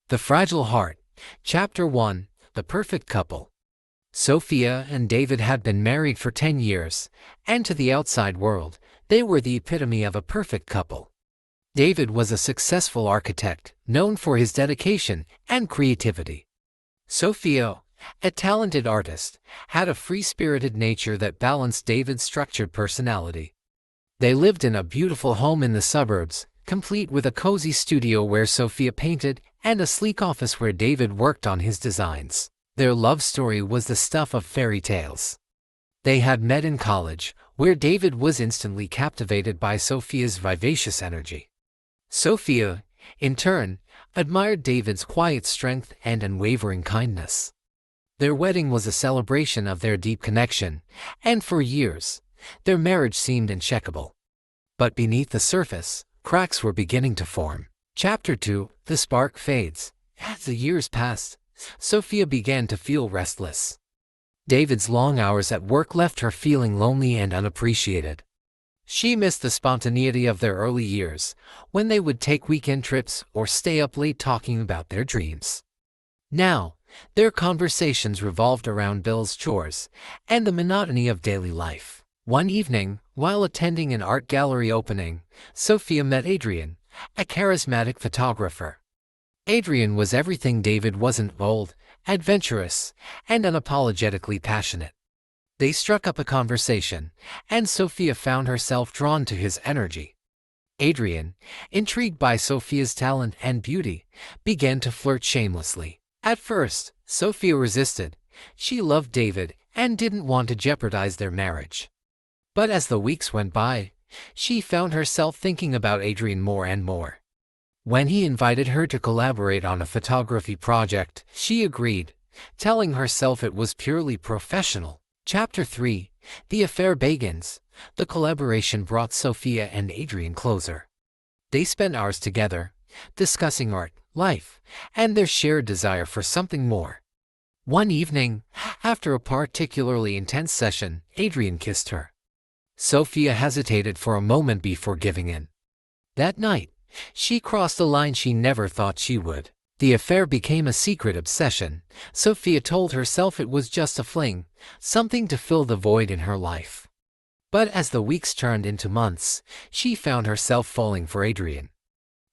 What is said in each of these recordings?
The Fragile Heart. Chapter 1. The Perfect Couple. Sophia and David had been married for 10 years, and to the outside world, they were the epitome of a perfect couple. David was a successful architect, known for his dedication and creativity. Sophia, a talented artist, had a free-spirited nature that balanced David's structured personality. They lived in a beautiful home in the suburbs, complete with a cozy studio where Sophia painted and a sleek office where David worked on his designs. Their love story was the stuff of fairy tales. They had met in college, where David was instantly captivated by Sophia's vivacious energy. Sophia, in turn, admired David's quiet strength and unwavering kindness. Their wedding was a celebration of their deep connection, and for years, their marriage seemed impeccable. But beneath the surface, cracks were beginning to form. Chapter 2. The Spark Fades. As the years passed, Sophia began to feel restless. David's long hours at work left her feeling lonely and unappreciated. She missed the spontaneity of their early years, when they would take weekend trips or stay up late talking about their dreams. Now, their conversations revolved around bills, chores, and the monotony of daily life. One evening, while attending an art gallery opening, Sophia met Adrian, a charismatic photographer. Adrian was everything David wasn't: bold, adventurous, and unapologetically passionate. They struck up a conversation, and Sophia found herself drawn to his energy. Adrian, intrigued by Sophia's talent and beauty, began to flirt shamelessly. At first, Sophia resisted. She loved David and didn't want to jeopardize their marriage. But as the weeks went by, she found herself thinking about Adrian more and more. When he invited her to collaborate on a photography project, she agreed, telling herself it was purely professional. Chapter 3. The Affair Begins. The collaboration brought Sophia and Adrian closer. They spent hours together, discussing art, life, and their shared desire for something more. One evening, after a particularly intense session, Adrian kissed her. Sophia hesitated for a moment before giving in. That night, she crossed a line she never thought she would. The affair became a secret obsession. Sophia told herself it was just a fling, something to fill the void in her life. But as the weeks turned into months, she found herself falling for Adrian.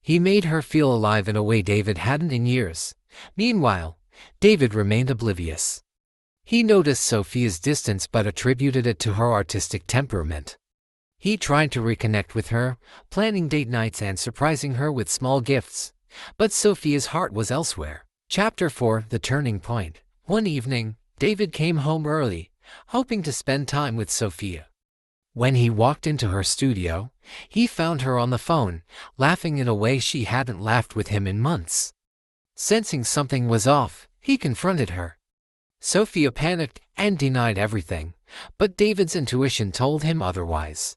He made her feel alive in a way David hadn't in years. Meanwhile, David remained oblivious. He noticed Sophia's distance but attributed it to her artistic temperament. He tried to reconnect with her, planning date nights and surprising her with small gifts. But Sophia's heart was elsewhere. Chapter 4. The Turning Point. One evening, David came home early, hoping to spend time with Sophia. When he walked into her studio, he found her on the phone, laughing in a way she hadn't laughed with him in months. Sensing something was off, he confronted her. Sophia panicked and denied everything, but David's intuition told him otherwise.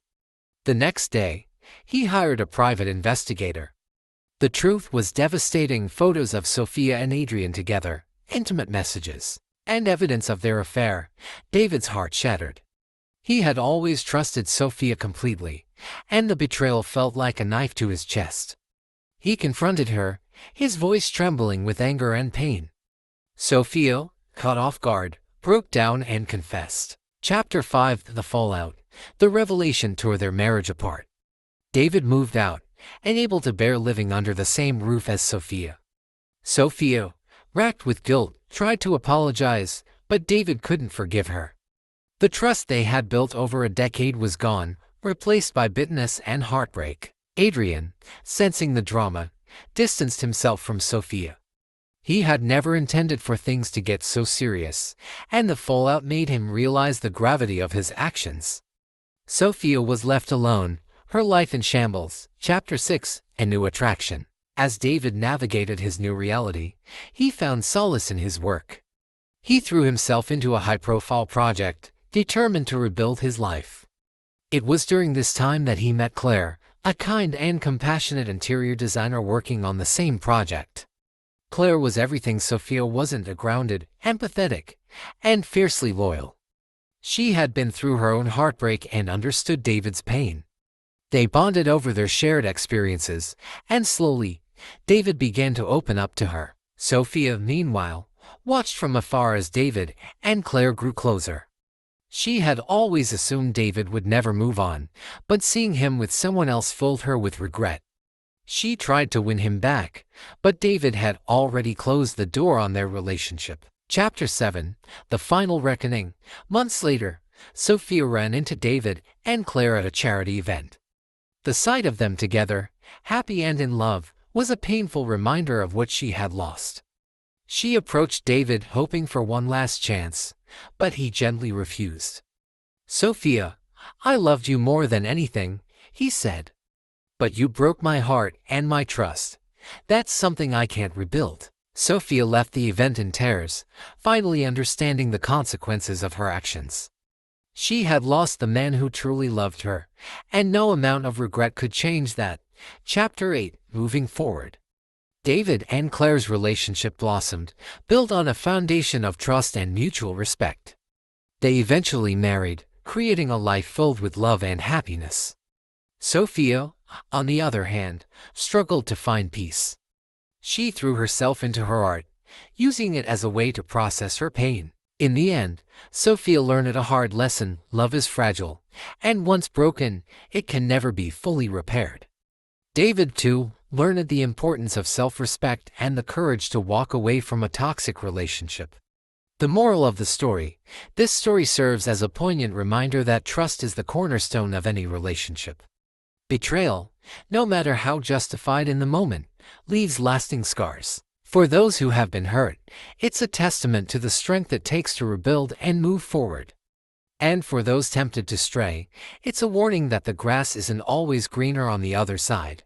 The next day, he hired a private investigator. The truth was devastating: photos of Sophia and Adrian together, intimate messages, and evidence of their affair. David's heart shattered. He had always trusted Sophia completely, and the betrayal felt like a knife to his chest. He confronted her, his voice trembling with anger and pain. Sophia, caught off guard, broke down and confessed. Chapter 5. The Fallout. The revelation tore their marriage apart. David moved out, unable to bear living under the same roof as Sophia. Sophia, racked with guilt, tried to apologize, but David couldn't forgive her. The trust they had built over a decade was gone, replaced by bitterness and heartbreak. Adrian, sensing the drama, distanced himself from Sophia. He had never intended for things to get so serious, and the fallout made him realize the gravity of his actions. Sophia was left alone, her life in shambles. Chapter 6. A New Attraction. As David navigated his new reality, he found solace in his work. He threw himself into a high-profile project, determined to rebuild his life. It was during this time that he met Claire, a kind and compassionate interior designer working on the same project. Claire was everything Sophia wasn't: a grounded, empathetic, and fiercely loyal. She had been through her own heartbreak and understood David's pain. They bonded over their shared experiences, and slowly, David began to open up to her. Sophia, meanwhile, watched from afar as David and Claire grew closer. She had always assumed David would never move on, but seeing him with someone else filled her with regret. She tried to win him back, but David had already closed the door on their relationship. Chapter 7, The Final Reckoning. Months later, Sophia ran into David and Claire at a charity event. The sight of them together, happy and in love, was a painful reminder of what she had lost. She approached David hoping for one last chance, but he gently refused. "Sophia, I loved you more than anything," he said. "But you broke my heart and my trust. That's something I can't rebuild." Sophia left the event in tears, finally understanding the consequences of her actions. She had lost the man who truly loved her, and no amount of regret could change that. Chapter 8, Moving Forward. David and Claire's relationship blossomed, built on a foundation of trust and mutual respect. They eventually married, creating a life filled with love and happiness. Sophia, on the other hand, struggled to find peace. She threw herself into her art, using it as a way to process her pain. In the end, Sophia learned a hard lesson: love is fragile, and once broken, it can never be fully repaired. David, too, learned the importance of self-respect and the courage to walk away from a toxic relationship. The moral of the story: this story serves as a poignant reminder that trust is the cornerstone of any relationship. Betrayal, no matter how justified in the moment, leaves lasting scars. For those who have been hurt, it's a testament to the strength it takes to rebuild and move forward. And for those tempted to stray, it's a warning that the grass isn't always greener on the other side.